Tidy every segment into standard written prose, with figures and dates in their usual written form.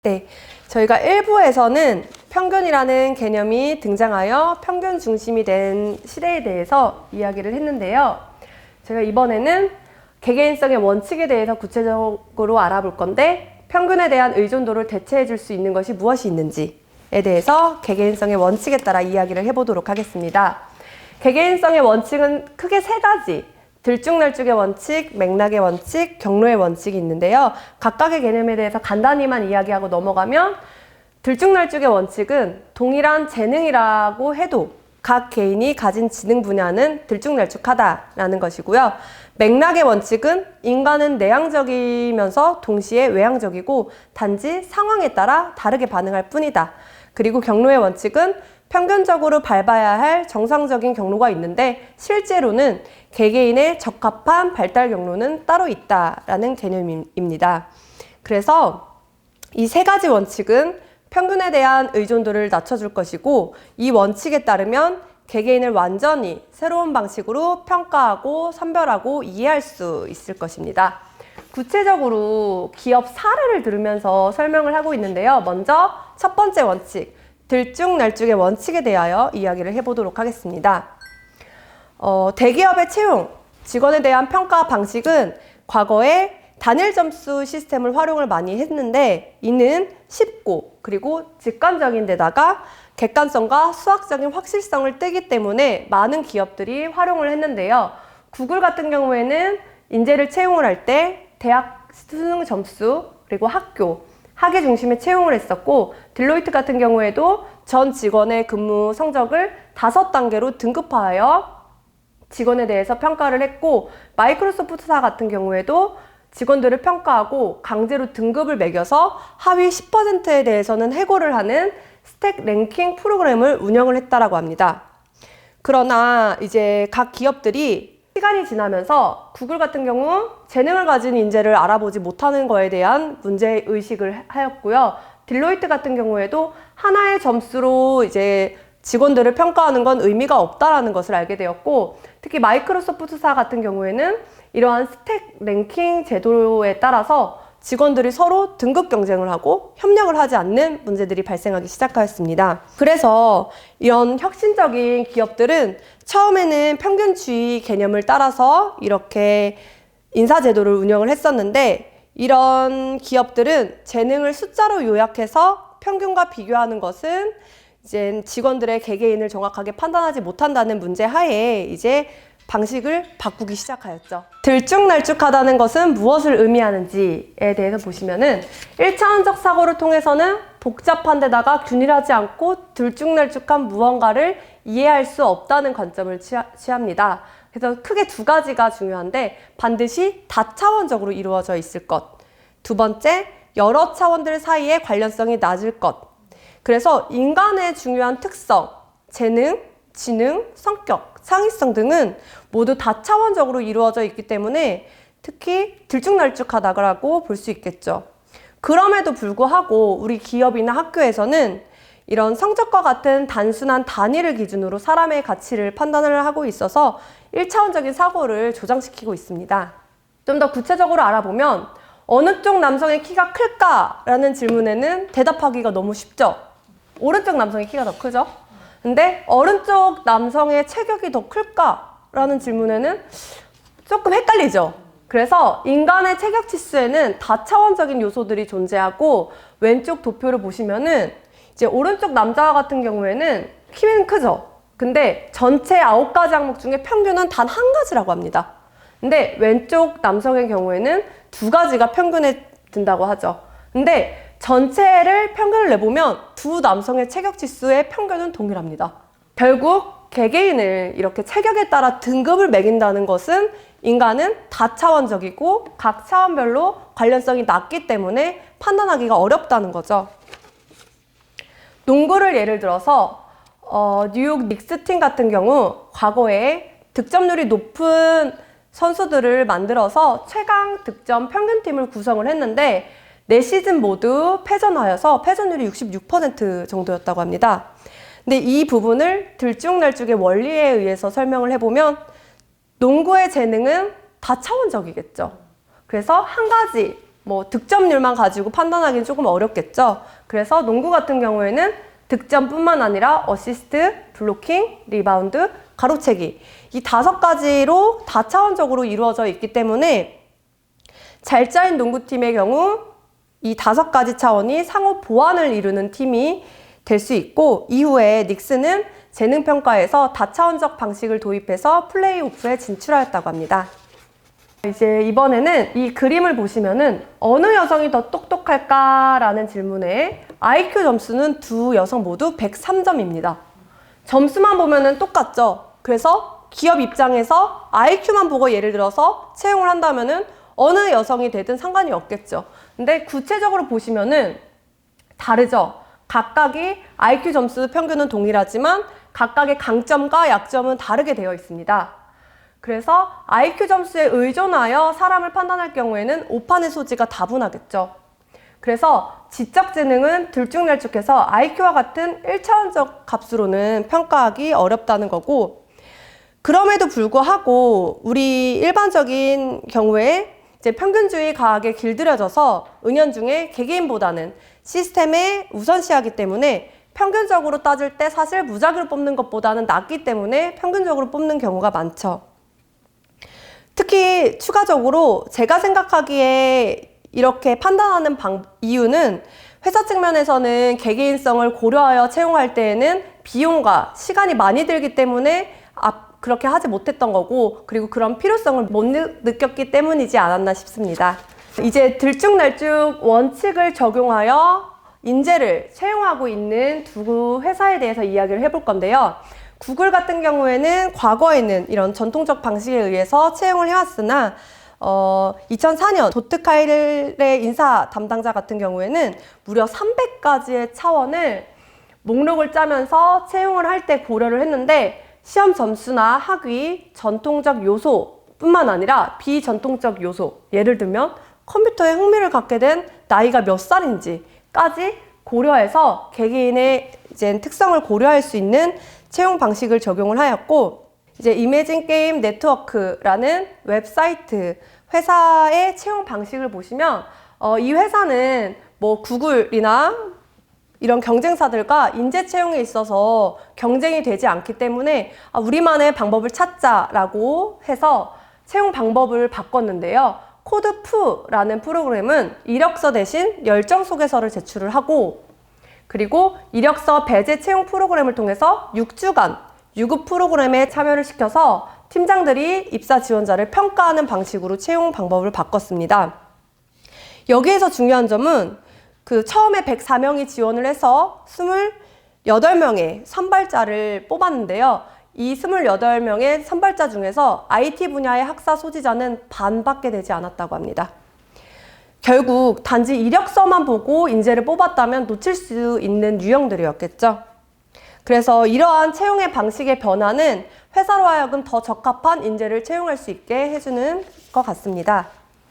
네, 저희가 1부에서는 평균이라는 개념이 등장하여 평균 중심이 된 시대에 대해서 이야기를 했는데요. 제가 이번에는 개개인성의 원칙에 대해서 구체적으로 알아볼 건데, 평균에 대한 의존도를 대체해 줄 수 있는 것이 무엇이 있는지에 대해서 개개인성의 원칙에 따라 이야기를 해보도록 하겠습니다. 개개인성의 원칙은 크게 세 가지, 들쭉날쭉의 원칙, 맥락의 원칙, 경로의 원칙이 있는데요. 각각의 개념에 대해서 간단히만 이야기하고 넘어가면, 들쭉날쭉의 원칙은 동일한 재능이라고 해도 각 개인이 가진 지능 분야는 들쭉날쭉하다라는 것이고요. 맥락의 원칙은 인간은 내향적이면서 동시에 외향적이고 단지 상황에 따라 다르게 반응할 뿐이다. 그리고 경로의 원칙은 평균적으로 밟아야 할 정상적인 경로가 있는데 실제로는 개개인의 적합한 발달 경로는 따로 있다라는 개념입니다. 그래서 이 세 가지 원칙은 평균에 대한 의존도를 낮춰줄 것이고, 이 원칙에 따르면 개개인을 완전히 새로운 방식으로 평가하고 선별하고 이해할 수 있을 것입니다. 구체적으로 기업 사례를 들으면서 설명을 하고 있는데요. 먼저 첫 번째 원칙, 들쭉날쭉의 원칙에 대하여 이야기를 해보도록 하겠습니다. 대기업의 채용, 직원에 대한 평가 방식은 과거에 단일 점수 시스템을 활용을 많이 했는데, 이는 쉽고 그리고 직관적인 데다가 객관성과 수학적인 확실성을 떼기 때문에 많은 기업들이 활용을 했는데요. 구글 같은 경우에는 인재를 채용을 할 때 대학 수능 점수 그리고 학위 중심의 채용을 했었고, 딜로이트 같은 경우에도 전 직원의 근무 성적을 5단계로 등급화하여 직원에 대해서 평가를 했고, 마이크로소프트사 같은 경우에도 직원들을 평가하고 강제로 등급을 매겨서 하위 10%에 대해서는 해고를 하는 스택 랭킹 프로그램을 운영을 했다라고 합니다. 그러나 이제 각 기업들이 시간이 지나면서 구글 같은 경우 재능을 가진 인재를 알아보지 못하는 거에 대한 문제의식을 하였고요. 딜로이트 같은 경우에도 하나의 점수로 이제 직원들을 평가하는 건 의미가 없다라는 것을 알게 되었고, 특히 마이크로소프트사 같은 경우에는 이러한 스택 랭킹 제도에 따라서 직원들이 서로 등급 경쟁을 하고 협력을 하지 않는 문제들이 발생하기 시작하였습니다. 그래서 이런 혁신적인 기업들은 처음에는 평균주의 개념을 따라서 이렇게 인사제도를 운영을 했었는데, 이런 기업들은 재능을 숫자로 요약해서 평균과 비교하는 것은 이제 직원들의 개개인을 정확하게 판단하지 못한다는 문제 하에 이제 방식을 바꾸기 시작하였죠. 들쭉날쭉하다는 것은 무엇을 의미하는지에 대해서 보시면은 1차원적 사고를 통해서는 복잡한 데다가 균일하지 않고 들쭉날쭉한 무언가를 이해할 수 없다는 관점을 취합니다. 그래서 크게 두 가지가 중요한데, 반드시 다차원적으로 이루어져 있을 것. 두 번째, 여러 차원들 사이의 관련성이 낮을 것. 그래서 인간의 중요한 특성, 재능, 지능, 성격, 창의성 등은 모두 다차원적으로 이루어져 있기 때문에 특히 들쭉날쭉하다고 볼 수 있겠죠. 그럼에도 불구하고 우리 기업이나 학교에서는 이런 성적과 같은 단순한 단위를 기준으로 사람의 가치를 판단을 하고 있어서 1차원적인 사고를 조장시키고 있습니다. 좀 더 구체적으로 알아보면, 어느 쪽 남성의 키가 클까라는 질문에는 대답하기가 너무 쉽죠. 오른쪽 남성의 키가 더 크죠. 근데 오른쪽 남성의 체격이 더 클까라는 질문에는 조금 헷갈리죠. 그래서 인간의 체격 지수에는 다차원적인 요소들이 존재하고, 왼쪽 도표를 보시면은 이제 오른쪽 남자 같은 경우에는 키는 크죠. 근데 전체 9가지 항목 중에 평균은 단 한 가지라고 합니다. 근데 왼쪽 남성의 경우에는 2가지가 평균에 든다고 하죠. 근데 전체를 평균을 내보면 두 남성의 체격 지수의 평균은 동일합니다. 결국 개개인을 이렇게 체격에 따라 등급을 매긴다는 것은 인간은 다차원적이고 각 차원별로 관련성이 낮기 때문에 판단하기가 어렵다는 거죠. 농구를 예를 들어서 뉴욕 닉스 팀 같은 경우 과거에 득점률이 높은 선수들을 만들어서 최강 득점 평균팀을 구성을 했는데, 4시즌 모두 패전하여서 패전율이 66% 정도였다고 합니다. 근데 이 부분을 들쭉날쭉의 원리에 의해서 설명을 해보면, 농구의 재능은 다차원적이겠죠. 그래서 한 가지 뭐 득점률만 가지고 판단하기는 조금 어렵겠죠. 그래서 농구 같은 경우에는 득점뿐만 아니라 어시스트, 블로킹, 리바운드, 가로채기 이 5가지로 다차원적으로 이루어져 있기 때문에 잘 짜인 농구팀의 경우 이 5가지 차원이 상호 보완을 이루는 팀이 될 수 있고, 이후에 닉스는 재능평가에서 다차원적 방식을 도입해서 플레이오프에 진출하였다고 합니다. 이제 이번에는 이 그림을 보시면은 어느 여성이 더 똑똑할까라는 질문에 IQ 점수는 두 여성 모두 103점입니다. 점수만 보면은 똑같죠. 그래서 기업 입장에서 IQ만 보고 예를 들어서 채용을 한다면은 어느 여성이 되든 상관이 없겠죠. 근데 구체적으로 보시면은 다르죠. 각각이 IQ 점수 평균은 동일하지만 각각의 강점과 약점은 다르게 되어 있습니다. 그래서 IQ 점수에 의존하여 사람을 판단할 경우에는 오판의 소지가 다분하겠죠. 그래서 지적 재능은 들쭉날쭉해서 IQ와 같은 1차원적 값으로는 평가하기 어렵다는 거고, 그럼에도 불구하고 우리 일반적인 경우에 이제 평균주의 과학에 길들여져서 은연중에 개개인보다는 시스템에 우선시하기 때문에 평균적으로 따질 때 사실 무작위로 뽑는 것보다는 낫기 때문에 평균적으로 뽑는 경우가 많죠. 특히 추가적으로 제가 생각하기에 이렇게 판단하는 이유는 회사 측면에서는 개개인성을 고려하여 채용할 때에는 비용과 시간이 많이 들기 때문에 그렇게 하지 못했던 거고, 그리고 그런 필요성을 못 느꼈기 때문이지 않았나 싶습니다. 이제 들쭉날쭉 원칙을 적용하여 인재를 채용하고 있는 두 회사에 대해서 이야기를 해볼 건데요. 구글 같은 경우에는 과거에는 이런 전통적 방식에 의해서 채용을 해왔으나 2004년 도트카일의 인사 담당자 같은 경우에는 무려 300가지의 차원을 목록을 짜면서 채용을 할 때 고려를 했는데, 시험 점수나 학위, 전통적 요소뿐만 아니라 비전통적 요소, 예를 들면 컴퓨터에 흥미를 갖게 된 나이가 몇 살인지까지 고려해서 개개인의 이제 특성을 고려할 수 있는 채용 방식을 적용을 하였고, 이제 이매진 게임 네트워크라는 웹사이트 회사의 채용 방식을 보시면 이 회사는 뭐 구글이나 이런 경쟁사들과 인재 채용에 있어서 경쟁이 되지 않기 때문에 우리만의 방법을 찾자라고 해서 채용 방법을 바꿨는데요. 코드푸라는 프로그램은 이력서 대신 열정 소개서를 제출을 하고, 그리고 이력서 배제 채용 프로그램을 통해서 6주간 유급 프로그램에 참여를 시켜서 팀장들이 입사 지원자를 평가하는 방식으로 채용 방법을 바꿨습니다. 여기에서 중요한 점은 처음에 104명이 지원을 해서 28명의 선발자를 뽑았는데요. 이 28명의 선발자 중에서 IT 분야의 학사 소지자는 반밖에 되지 않았다고 합니다. 결국 단지 이력서만 보고 인재를 뽑았다면 놓칠 수 있는 유형들이었겠죠. 그래서 이러한 채용의 방식의 변화는 회사로 하여금 더 적합한 인재를 채용할 수 있게 해주는 것 같습니다.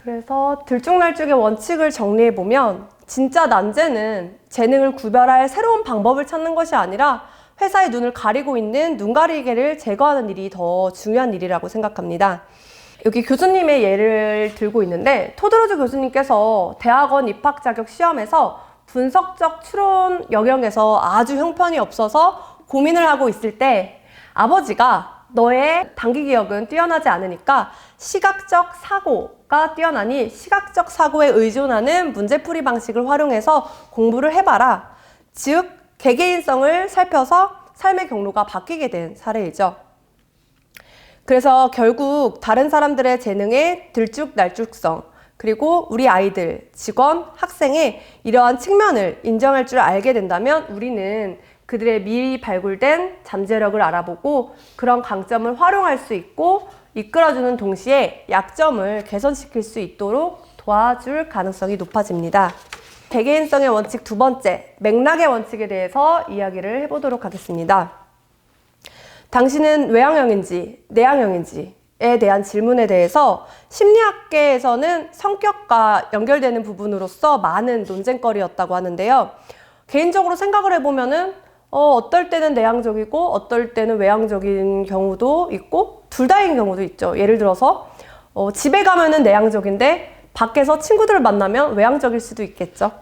그래서 들쭉날쭉의 원칙을 정리해보면 진짜 난제는 재능을 구별할 새로운 방법을 찾는 것이 아니라 회사의 눈을 가리고 있는 눈가리개를 제거하는 일이 더 중요한 일이라고 생각합니다. 여기 교수님의 예를 들고 있는데, 토드로즈 교수님께서 대학원 입학 자격 시험에서 분석적 추론 영역에서 아주 형편이 없어서 고민을 하고 있을 때 아버지가 너의 단기 기억은 뛰어나지 않으니까 시각적 사고가 뛰어나니 시각적 사고에 의존하는 문제풀이 방식을 활용해서 공부를 해봐라. 즉, 개개인성을 살펴서 삶의 경로가 바뀌게 된 사례이죠. 그래서 결국 다른 사람들의 재능의 들쭉날쭉성, 그리고 우리 아이들, 직원, 학생의 이러한 측면을 인정할 줄 알게 된다면 우리는 그들의 미리 발굴된 잠재력을 알아보고 그런 강점을 활용할 수 있고 이끌어주는 동시에 약점을 개선시킬 수 있도록 도와줄 가능성이 높아집니다. 개개인성의 원칙 두 번째, 맥락의 원칙에 대해서 이야기를 해보도록 하겠습니다. 당신은 외향형인지 내향형인지에 대한 질문에 대해서 심리학계에서는 성격과 연결되는 부분으로서 많은 논쟁거리였다고 하는데요. 개인적으로 생각을 해보면은 어떨 때는 내향적이고 어떨 때는 외향적인 경우도 있고 둘 다인 경우도 있죠. 예를 들어서 집에 가면은 내향적인데 밖에서 친구들을 만나면 외향적일 수도 있겠죠.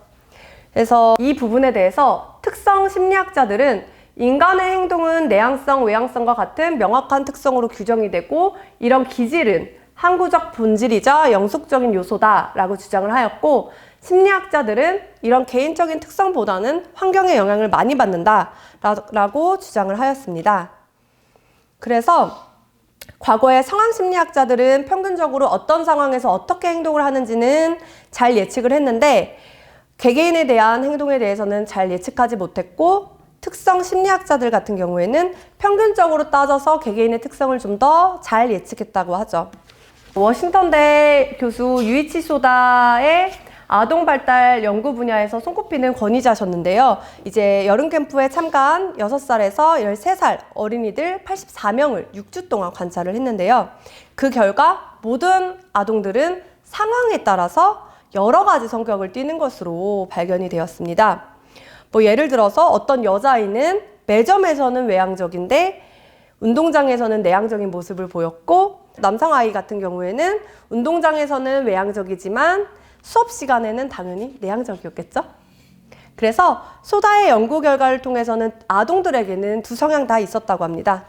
그래서 이 부분에 대해서 특성 심리학자들은 인간의 행동은 내향성, 외향성과 같은 명확한 특성으로 규정이 되고 이런 기질은 항구적 본질이자 영속적인 요소다라고 주장을 하였고, 심리학자들은 이런 개인적인 특성보다는 환경의 영향을 많이 받는다라고 주장을 하였습니다. 그래서 과거의 상황 심리학자들은 평균적으로 어떤 상황에서 어떻게 행동을 하는지는 잘 예측을 했는데 개개인에 대한 행동에 대해서는 잘 예측하지 못했고, 특성 심리학자들 같은 경우에는 평균적으로 따져서 개개인의 특성을 좀 더 잘 예측했다고 하죠. 워싱턴대 교수 유이치 소다의 아동 발달 연구 분야에서 손꼽히는 권위자셨는데요. 이제 여름 캠프에 참가한 6살에서 13살 어린이들 84명을 6주 동안 관찰을 했는데요. 그 결과 모든 아동들은 상황에 따라서 여러 가지 성격을 띠는 것으로 발견이 되었습니다. 예를 들어서 어떤 여자아이는 매점에서는 외향적인데 운동장에서는 내향적인 모습을 보였고, 남성아이 같은 경우에는 운동장에서는 외향적이지만 수업 시간에는 당연히 내향적이었겠죠? 그래서 소다의 연구 결과를 통해서는 아동들에게는 두 성향 다 있었다고 합니다.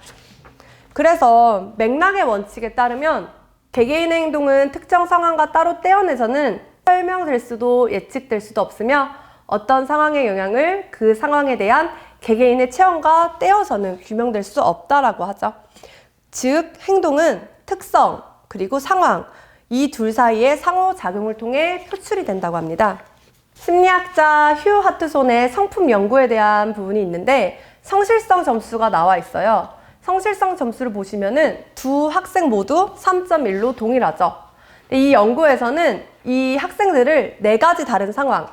그래서 맥락의 원칙에 따르면 개개인의 행동은 특정 상황과 따로 떼어내서는 설명될 수도 예측될 수도 없으며 어떤 상황의 영향을 그 상황에 대한 개개인의 체험과 떼어서는 규명될 수 없다라고 하죠. 즉, 행동은 특성 그리고 상황, 이 둘 사이의 상호작용을 통해 표출이 된다고 합니다. 심리학자 휴 하트손의 성품 연구에 대한 부분이 있는데 성실성 점수가 나와 있어요. 성실성 점수를 보시면은 두 학생 모두 3.1로 동일하죠. 이 연구에서는 이 학생들을 4가지 다른 상황,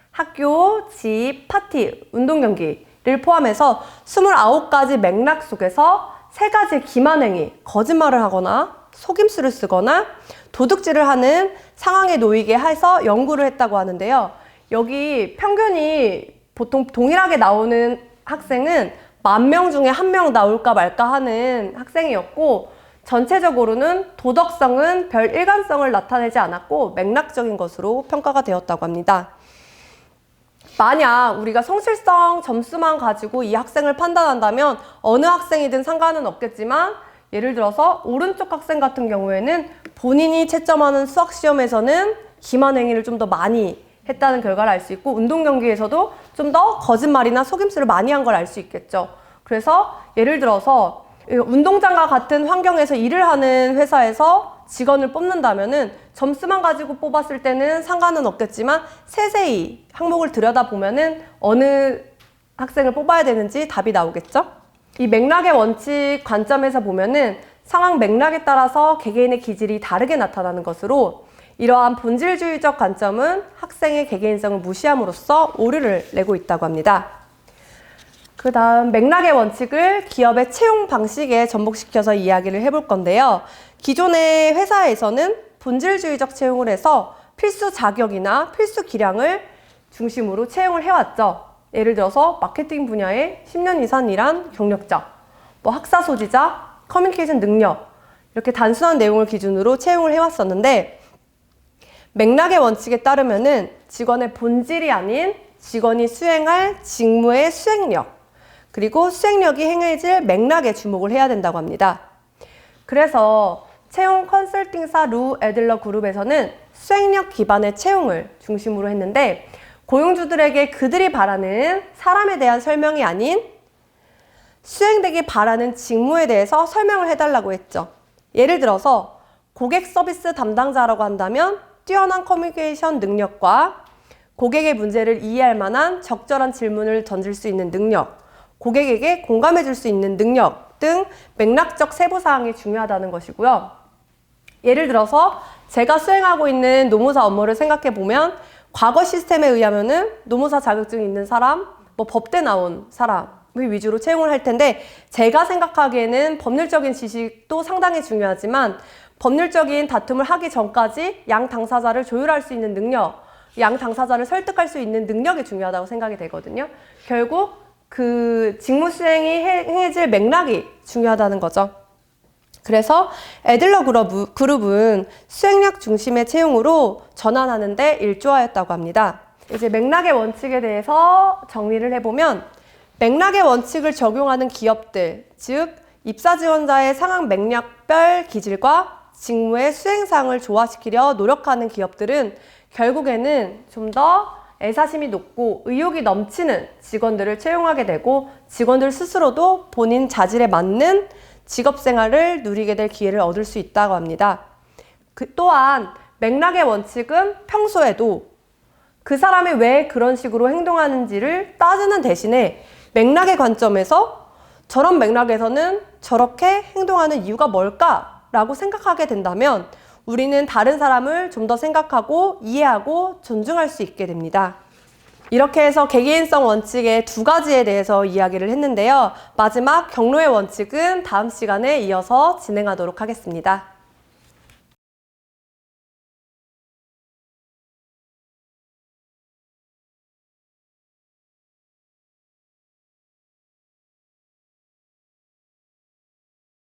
학교, 집, 파티, 운동 경기를 포함해서 29가지 맥락 속에서 3가지 기만행위, 거짓말을 하거나 속임수를 쓰거나 도둑질을 하는 상황에 놓이게 해서 연구를 했다고 하는데요. 여기 평균이 보통 동일하게 나오는 학생은 10,000명 중에 1명 나올까 말까 하는 학생이었고, 전체적으로는 도덕성은 별 일관성을 나타내지 않았고 맥락적인 것으로 평가가 되었다고 합니다. 만약 우리가 성실성 점수만 가지고 이 학생을 판단한다면 어느 학생이든 상관은 없겠지만, 예를 들어서 오른쪽 학생 같은 경우에는 본인이 채점하는 수학시험에서는 기만행위를 좀 더 많이 했다는 결과를 알 수 있고, 운동 경기에서도 좀 더 거짓말이나 속임수를 많이 한 걸 알 수 있겠죠. 그래서 예를 들어서 운동장과 같은 환경에서 일을 하는 회사에서 직원을 뽑는다면은 점수만 가지고 뽑았을 때는 상관은 없겠지만 세세히 항목을 들여다보면은 어느 학생을 뽑아야 되는지 답이 나오겠죠. 이 맥락의 원칙 관점에서 보면은 상황 맥락에 따라서 개개인의 기질이 다르게 나타나는 것으로, 이러한 본질주의적 관점은 학생의 개개인성을 무시함으로써 오류를 내고 있다고 합니다. 그 다음 맥락의 원칙을 기업의 채용 방식에 접목시켜서 이야기를 해볼 건데요. 기존의 회사에서는 본질주의적 채용을 해서 필수 자격이나 필수 기량을 중심으로 채용을 해왔죠. 예를 들어서 마케팅 분야에 10년 이상 일한 경력자, 학사 소지자, 커뮤니케이션 능력, 이렇게 단순한 내용을 기준으로 채용을 해왔었는데, 맥락의 원칙에 따르면은 직원의 본질이 아닌 직원이 수행할 직무의 수행력, 그리고 수행력이 행해질 맥락에 주목을 해야 된다고 합니다. 그래서 채용 컨설팅사 루 애들러 그룹에서는 수행력 기반의 채용을 중심으로 했는데, 고용주들에게 그들이 바라는 사람에 대한 설명이 아닌 수행되길 바라는 직무에 대해서 설명을 해달라고 했죠. 예를 들어서 고객 서비스 담당자라고 한다면 뛰어난 커뮤니케이션 능력과 고객의 문제를 이해할 만한 적절한 질문을 던질 수 있는 능력, 고객에게 공감해 줄 수 있는 능력 등 맥락적 세부사항이 중요하다는 것이고요. 예를 들어서 제가 수행하고 있는 노무사 업무를 생각해 보면 과거 시스템에 의하면은 노무사 자격증이 있는 사람, 법대 나온 사람을 위주로 채용을 할 텐데, 제가 생각하기에는 법률적인 지식도 상당히 중요하지만 법률적인 다툼을 하기 전까지 양 당사자를 조율할 수 있는 능력, 양 당사자를 설득할 수 있는 능력이 중요하다고 생각이 되거든요. 결국 그 직무 수행이 행해질 맥락이 중요하다는 거죠. 그래서 애들러 그룹은 수행력 중심의 채용으로 전환하는 데 일조하였다고 합니다. 이제 맥락의 원칙에 대해서 정리를 해보면 맥락의 원칙을 적용하는 기업들, 즉 입사 지원자의 상황 맥락별 기질과 직무의 수행상을 조화시키려 노력하는 기업들은 결국에는 좀 더 애사심이 높고 의욕이 넘치는 직원들을 채용하게 되고 직원들 스스로도 본인 자질에 맞는 직업 생활을 누리게 될 기회를 얻을 수 있다고 합니다. 또한 맥락의 원칙은 평소에도 그 사람이 왜 그런 식으로 행동하는지를 따지는 대신에 맥락의 관점에서 저런 맥락에서는 저렇게 행동하는 이유가 뭘까라고 생각하게 된다면 우리는 다른 사람을 좀 더 생각하고 이해하고 존중할 수 있게 됩니다. 이렇게 해서 개개인성 원칙의 두 가지에 대해서 이야기를 했는데요. 마지막 경로의 원칙은 다음 시간에 이어서 진행하도록 하겠습니다.